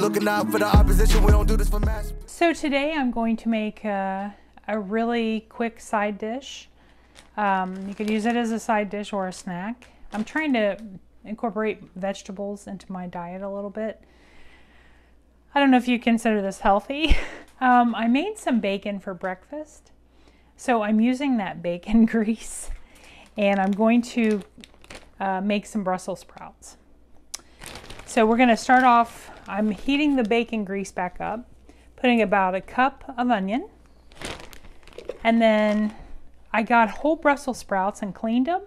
looking out for the opposition. We don't do this for mass. So today I'm going to make a really quick side dish. You could use it as a side dish or a snack. I'm trying to incorporate vegetables into my diet a little bit. I don't know if you consider this healthy. I made some bacon for breakfast. So I'm using that bacon grease, and I'm going to make some Brussels sprouts. So we're going to start off, I'm heating the bacon grease back up, putting about a cup of onion, and then I got whole Brussels sprouts and cleaned them,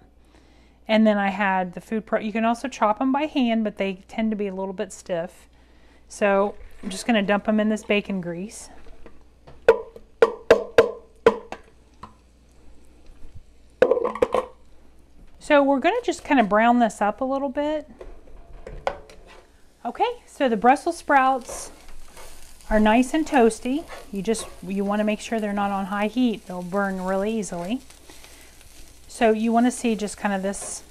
and then I had the food you can also chop them by hand, but they tend to be a little bit stiff. So I'm just going to dump them in this bacon grease. So we're going to just kind of brown this up a little bit. Okay, so the Brussels sprouts are nice and toasty. You want to make sure they're not on high heat. They'll burn really easily. So you want to see just kind of this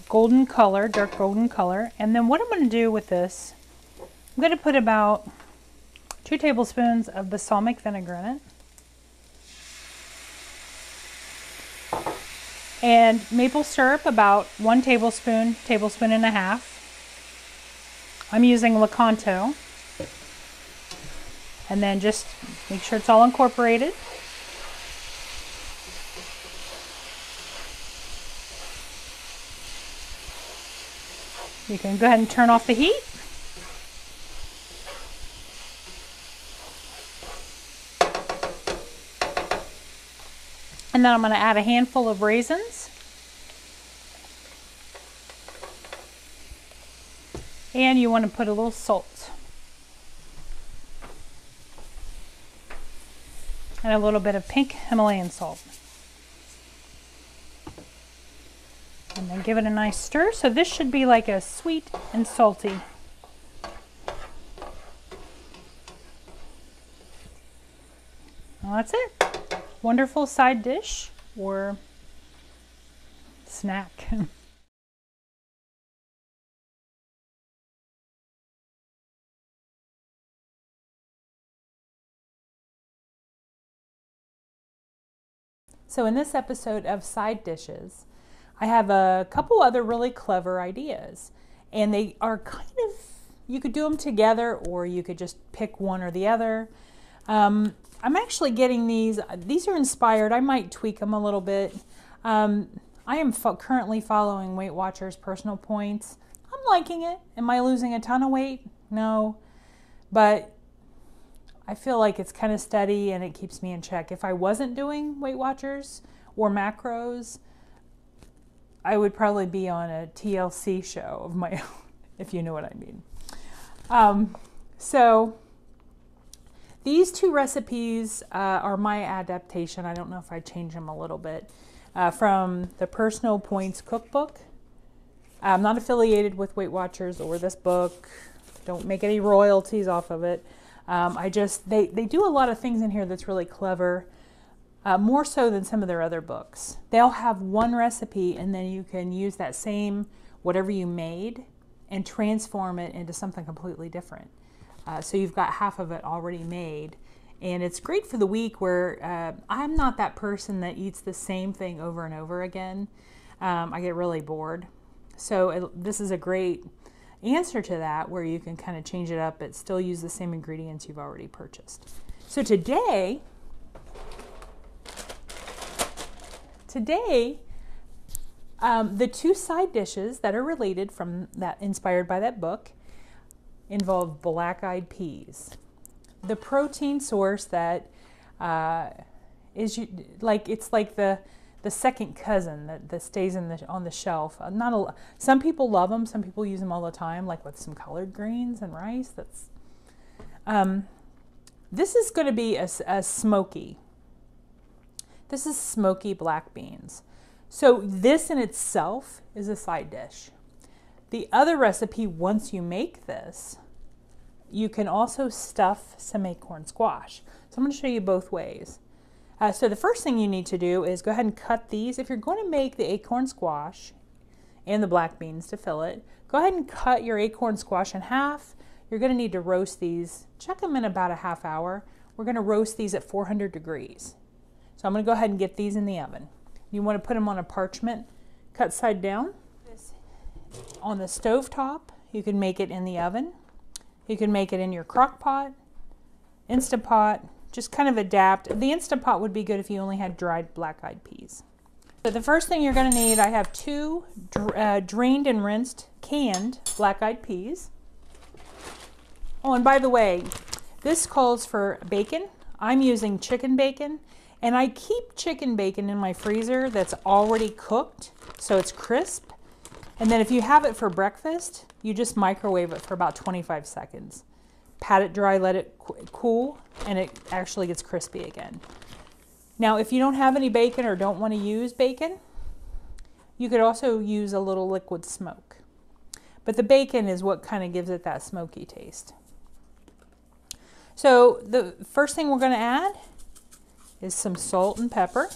golden color, dark golden color. And then what I'm going to do with this, I'm going to put about 2 tablespoons of balsamic vinegar in it. And maple syrup, about 1 tablespoon, tablespoon and a half. I'm using Lakanto. And then just make sure it's all incorporated. You can go ahead and turn off the heat. And then I'm going to add a handful of raisins. And you want to put a little salt. And a little bit of pink Himalayan salt. And then give it a nice stir. So this should be like a sweet and salty. Well, that's it. Wonderful side dish or snack. So in this episode of Side Dishes, I have a couple other really clever ideas, and they are kind of, you could do them together or you could just pick one or the other. I'm actually getting these are inspired. I might tweak them a little bit. I am currently following Weight Watchers Personal Points. I'm liking it. Am I losing a ton of weight? No, but I feel like it's kind of steady and it keeps me in check. If I wasn't doing Weight Watchers or macros, I would probably be on a TLC show of my own, if you know what I mean. So these 2 recipes are my adaptation. I don't know if I change them a little bit. From the Personal Points Cookbook. I'm not affiliated with Weight Watchers or this book. Don't make any royalties off of it. They do a lot of things in here that's really clever. More so than some of their other books. They'll have one recipe and then you can use that same whatever you made and transform it into something completely different. So you've got half of it already made, and it's great for the week where I'm not that person that eats the same thing over and over again. I get really bored. So this is a great answer to that, where you can kind of change it up but still use the same ingredients you've already purchased. So today the 2 side dishes that are related from that, inspired by that book, involve black-eyed peas. The protein source that it's like the second cousin that stays on the shelf. Some people love them. Some people use them all the time, like with some collard greens and rice. This is going to be a smoky. This is smoky black beans. So this in itself is a side dish. The other recipe, once you make this, you can also stuff some acorn squash. So I'm going to show you both ways. So the first thing you need to do is go ahead and cut these. If you're going to make the acorn squash and the black beans to fill it. Go ahead and cut your acorn squash in half. You're going to need to roast these. Check them in about a half hour. We're going to roast these at 400 degrees. So I'm going to go ahead and get these in the oven. You want to put them on a parchment, cut side down. On the stove top, you can make it in the oven. You can make it in your crock pot, Instant Pot, just kind of adapt. The Instant Pot would be good if you only had dried black-eyed peas. So the first thing you're going to need, I have 2 drained and rinsed canned black-eyed peas. Oh, and by the way, this calls for bacon. I'm using chicken bacon, and I keep chicken bacon in my freezer that's already cooked, so it's crisp. And then if you have it for breakfast, you just microwave it for about 25 seconds. Pat it dry, let it cool, and it actually gets crispy again. Now, if you don't have any bacon or don't want to use bacon, you could also use a little liquid smoke. But the bacon is what kind of gives it that smoky taste. So the first thing we're going to add is some salt and pepper.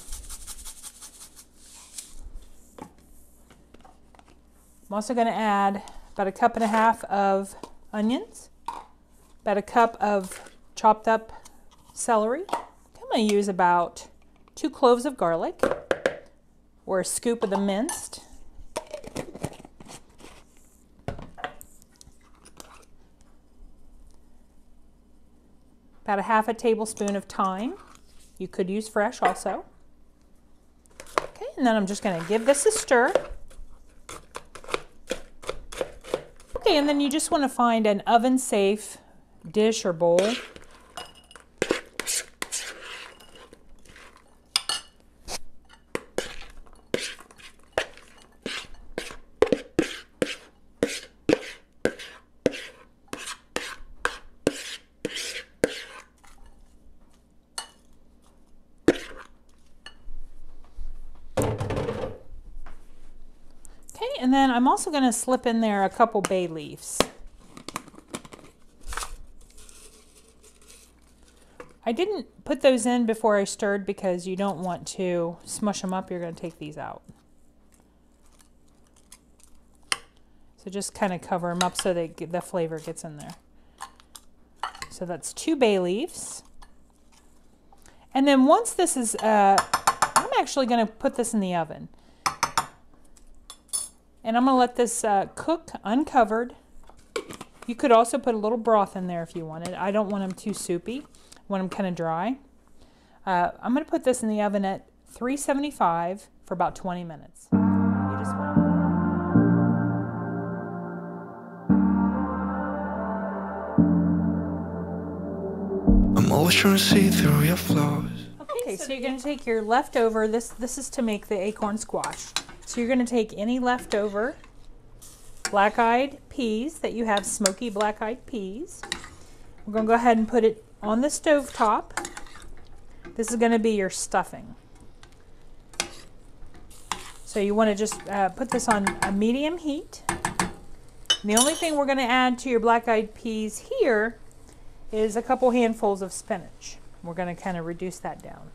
I'm also going to add about 1.5 cups of onions, about 1 cup of chopped up celery. I'm going to use about 2 cloves of garlic or a scoop of the minced. About 1/2 tablespoon of thyme. You could use fresh also. Okay, and then I'm just going to give this a stir. Okay, and then you just want to find an oven-safe dish or bowl. And then I'm also going to slip in there a couple bay leaves. I didn't put those in before I stirred because you don't want to smush them up. You're going to take these out. So just kind of cover them up so the flavor gets in there. So that's 2 bay leaves. And then once this is, I'm actually going to put this in the oven. And I'm going to let this cook uncovered. You could also put a little broth in there if you wanted. I don't want them too soupy. I want them kind of dry. I'm going to put this in the oven at 375 for about 20 minutes. You just want I'm always trying to see through your flaws. Okay, so you're going to take your leftover. This is to make the acorn squash. So you're going to take any leftover black-eyed peas that you have, smoky black-eyed peas. We're going to go ahead and put it on the stove top. This is going to be your stuffing. So you want to just put this on a medium heat. And the only thing we're going to add to your black-eyed peas here is a couple handfuls of spinach. We're going to kind of reduce that down.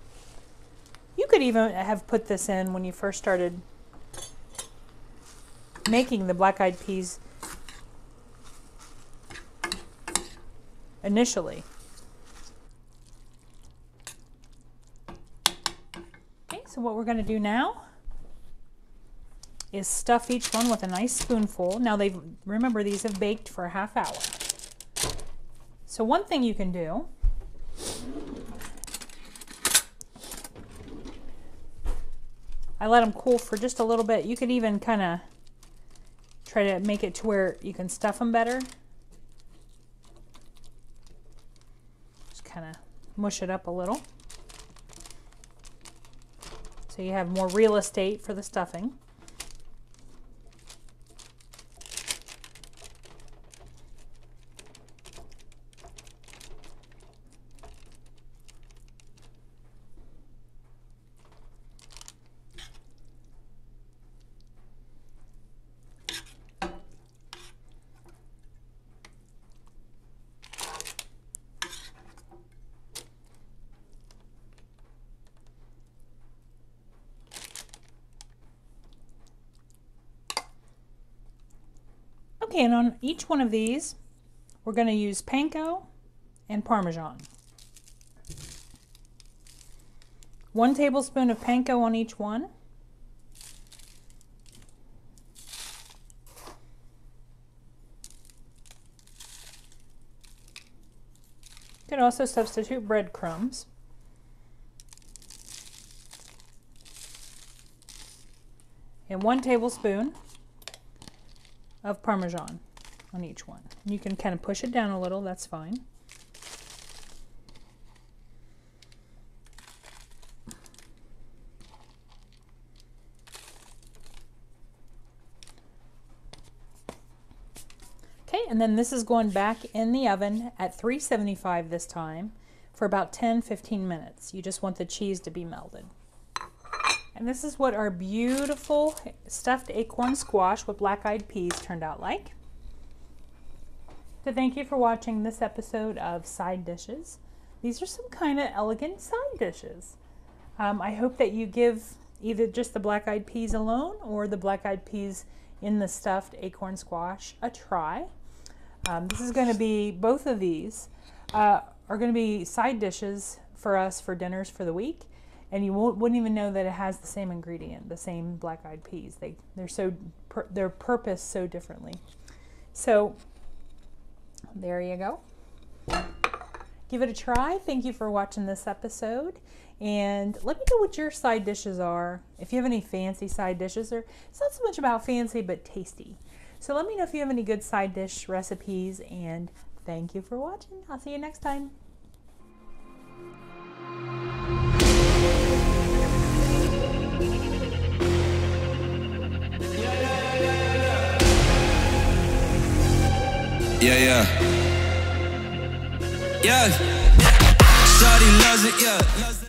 You could even have put this in when you first started making the black-eyed peas initially. Okay, so what we're going to do now is stuff each one with a nice spoonful. Now remember these have baked for a half hour. So one thing you can do I let them cool for just a little bit. You could even kind of try to make it to where you can stuff them better. Just kind of mush it up a little so you have more real estate for the stuffing. Okay, and on each one of these, we're going to use panko and Parmesan. 1 tablespoon of panko on each one. You could also substitute breadcrumbs. And 1 tablespoon of Parmesan on each one. You can kind of push it down a little, that's fine. Okay, and then this is going back in the oven at 375 this time for about 10-15 minutes. You just want the cheese to be melted. And this is what our beautiful stuffed acorn squash with black-eyed peas turned out like. So thank you for watching this episode of Side Dishes. These are some kind of elegant side dishes. I hope that you give either just the black-eyed peas alone or the black-eyed peas in the stuffed acorn squash a try. This is going to be, both of these are going to be side dishes for us for dinners for the week. And you wouldn't even know that it has the same ingredient, the same black-eyed peas. They're purposed so differently. So there you go. Give it a try. Thank you for watching this episode. And let me know what your side dishes are. If you have any fancy side dishes, or it's not so much about fancy, but tasty. So let me know if you have any good side dish recipes. And thank you for watching. I'll see you next time. Yeah. Shawty loves it, yeah.